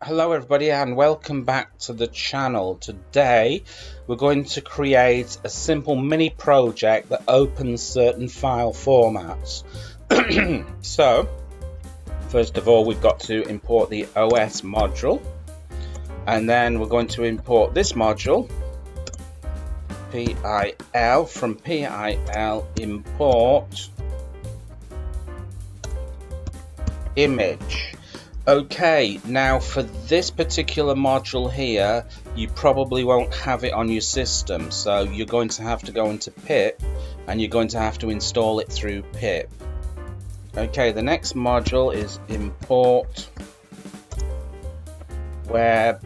Hello everybody and welcome back to the channel. Today we're going to create a simple mini project that opens certain file formats. So first of all we've got to import the OS module, and then we're going to import this module PIL. From PIL import image. Okay, now for this particular module here, you probably won't have it on your system, so you're going to have to go into pip and you're going to have to install it through pip. Okay, the next module is import web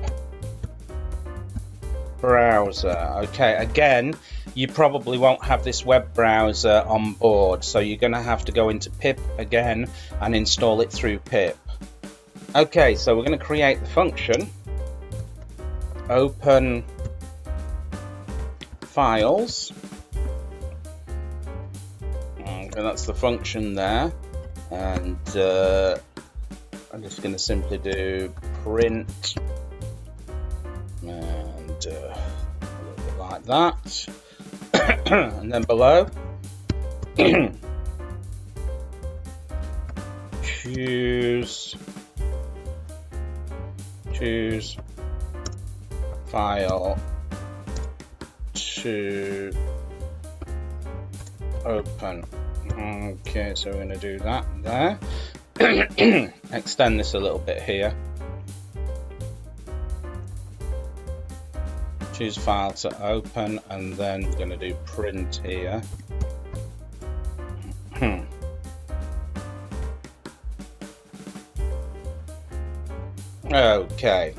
browser. Okay, again, you probably won't have this web browser on board, so you're going to have to go into pip again and install it through pip. Okay, so we're going to create the function open files. Okay, that's the function there, and I'm just going to simply do print and a little bit like that, and then below choose file to open. Okay, so we're going to do that there. Extend this a little bit here. Choose file to open, and then we're going to do print here. Okay,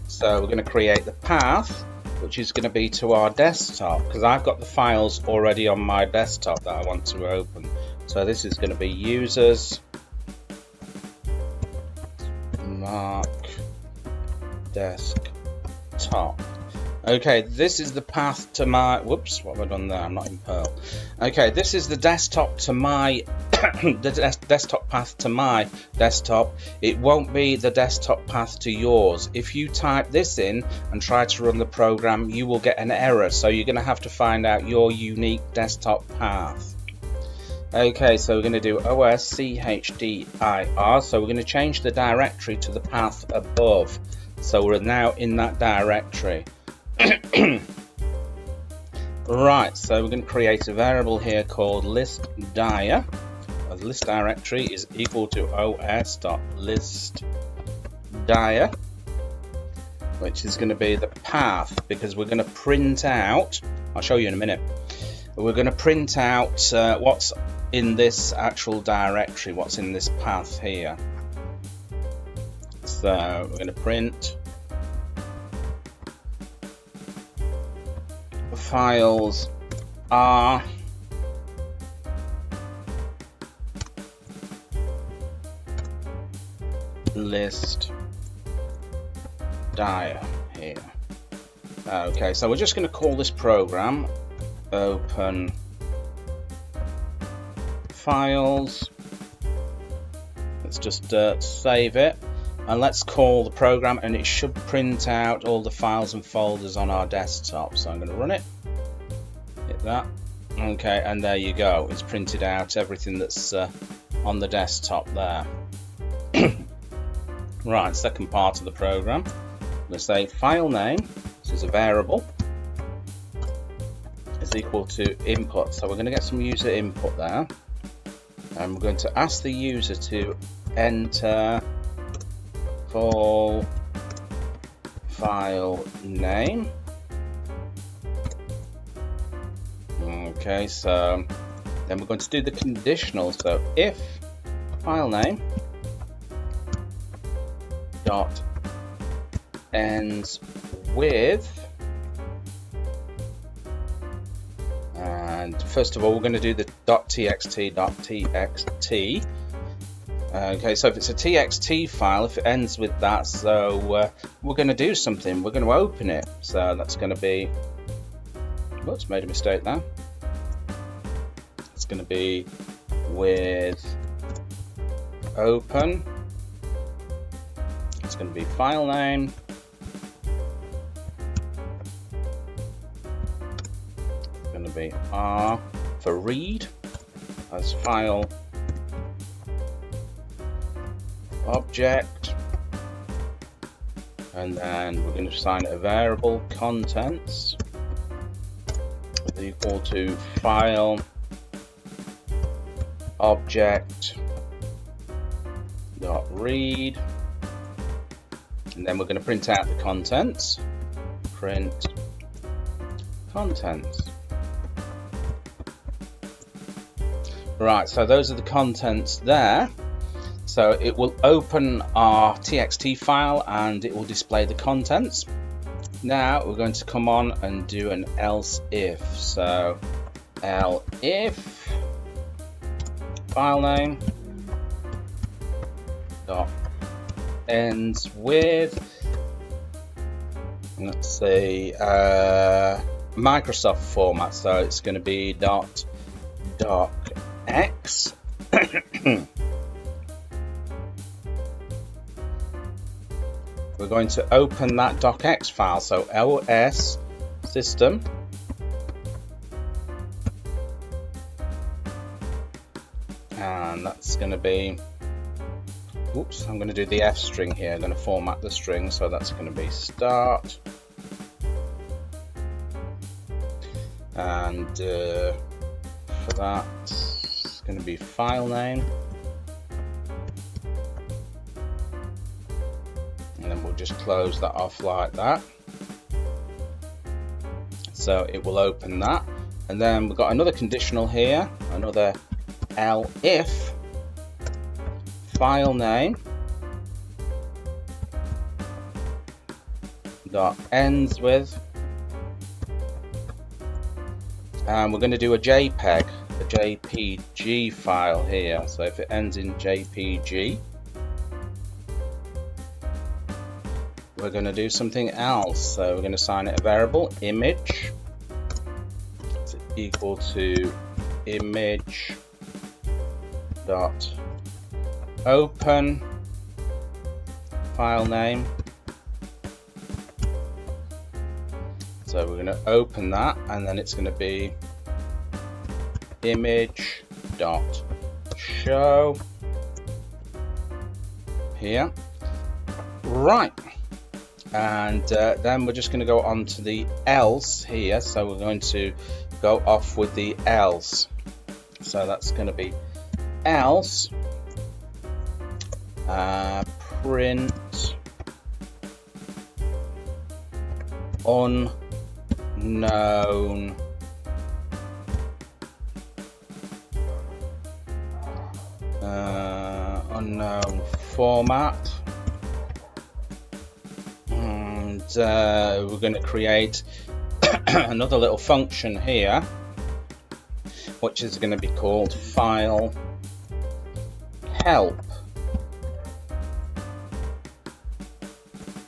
so we're going to create the path, which is going to be to our desktop, because I've got the files already on my desktop that I want to open. So this is going to be users mark desktop. Okay, this is the path to my, whoops, what have I done there? I'm not in Perl. Okay, this is the desktop to my the desktop path to my desktop. It won't be the desktop path to yours. If you type this in and try to run the program, you will get an error, so you're going to have to find out your unique desktop path. Okay, so we're going to do OSCHDIR, so we're going to change the directory to the path above, so we're now in that directory. Right, so we're going to create a variable here called list_dir. The list directory is equal to os.list_dir, which is going to be the path, because we're going to print out, I'll show you in a minute, we're going to print out what's in this actual directory, what's in this path here. So we're going to print files are list dir here. Okay, so we're just going to call this program open files. Let's just save it, and let's call the program, and it should print out all the files and folders on our desktop. So I'm going to run it, hit that. Okay, and there you go, it's printed out everything that's on the desktop there. Right, second part of the program, I'm going to say file name, this is a variable, is equal to input. So we're going to get some user input there, and we're going to ask the user to enter full file name. Okay, so then we're going to do the conditional, so if file name dot ends with, and first of all we're going to do the .txt. Okay, so if it's a txt file, if it ends with that, so we're going to do something, we're going to open it. So that's going to be, whoops, made a mistake there. It's going to be with open It's going to be file name. It's going to be R for read as file object, and then we're going to assign it a variable contents is equal to file object dot read, and then we're going to print out the contents. Print contents. Right, so those are the contents there. So it will open our txt file and it will display the contents. Now we're going to come on and do an else if. So elif file name dot ends with, let's say, Microsoft format. So it's going to be .docx. We're going to open that docx file, so ls system and that's going to be, oops, I'm going to do the F string here. I'm going to format the string, so that's going to be start, and for that it's going to be file name, and then we'll just close that off like that. So it will open that, and then we've got another conditional here, another elif file name dot ends with, and we're going to do a JPEG, a JPG file here. So if it ends in JPG, we're going to do something else. So we're going to assign it a variable image. It's equal to image dot open file name. So we're going to open that, and then it's going to be image dot show here. Right. And then we're just going to go on to the else here. So we're going to go off with the else. So that's going to be else print unknown unknown format. We're going to create another little function here, which is going to be called file help.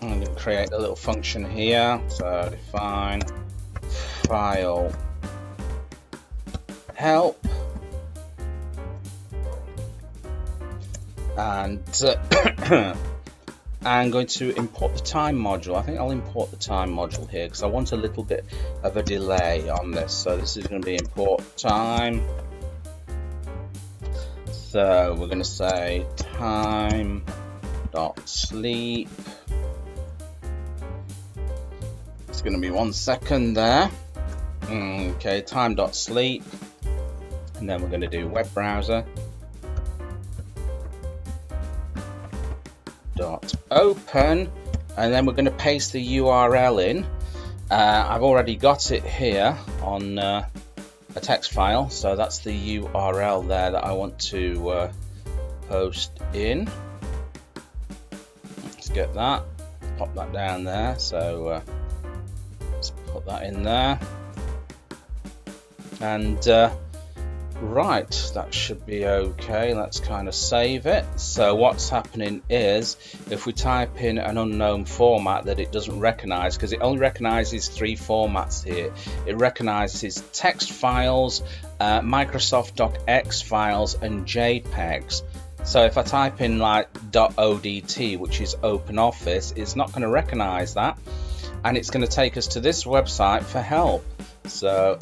I'm going to create a little function here, so define file help, and I'm going to import the time module. I think I'll import the time module here because I want a little bit of a delay on this. So this is going to be import time. So we're going to say time dot sleep. It's going to be 1 second there. Okay, time dot sleep, and then we're going to do web browser dot open, and then we're going to paste the URL in. I've already got it here on a text file, so that's the URL there that I want to post in. Let's get that, pop that down there. So let's put that in there, and right, that should be okay. Let's kind of save it. So what's happening is, if we type in an unknown format that it doesn't recognize, because it only recognizes 3 formats here. It recognizes text files, Microsoft Docx files, and JPEGs. So if I type in like .odt, which is Open Office, it's not going to recognize that, and it's going to take us to this website for help. So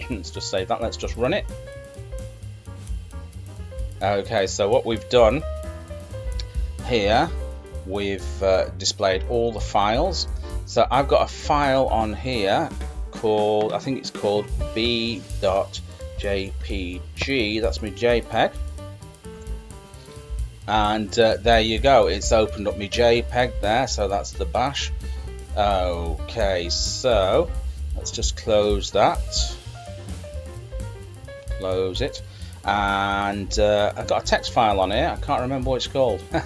let's just save that. Let's just run it. Okay, so what we've done here, we've displayed all the files. So I've got a file on here called, I think it's called b.jpg. That's my JPEG. And there you go, it's opened up my JPEG there, so that's the bash. Okay, so let's just close that. Close it. And I've got a text file on here. I can't remember what it's called. I'm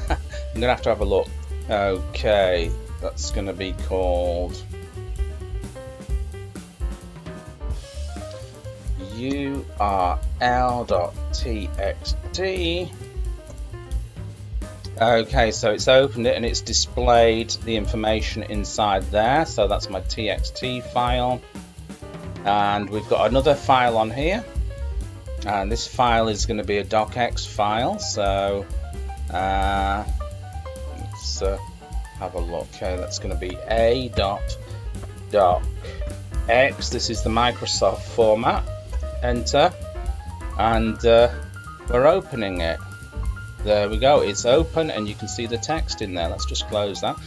gonna have to have a look. Okay, that's gonna be called url.txt. Okay, so it's opened it and it's displayed the information inside there. So that's my txt file, and we've got another file on here, and this file is going to be a Docx file. So let's have a look. Okay, that's going to be a.docx. This is the Microsoft format. Enter, and we're opening it. There we go, it's open and you can see the text in there. Let's just close that.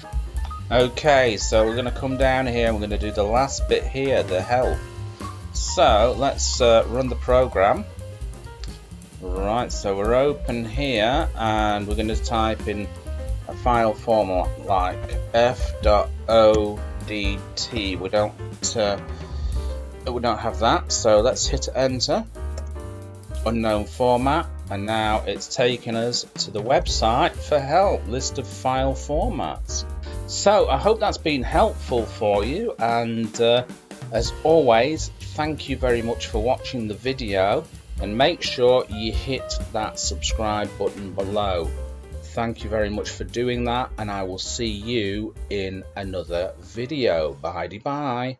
Okay, so we're going to come down here and we're going to do the last bit here, the help. So let's run the program. Right, so we're open here and we're going to type in a file format like f.odt. We don't have that, so let's hit enter. Unknown format, and now it's taken us to the website for help, list of file formats. So I hope that's been helpful for you, and as always, thank you very much for watching the video, and make sure you hit that subscribe button below. Thank you very much for doing that, and I will see you in another video. Bye.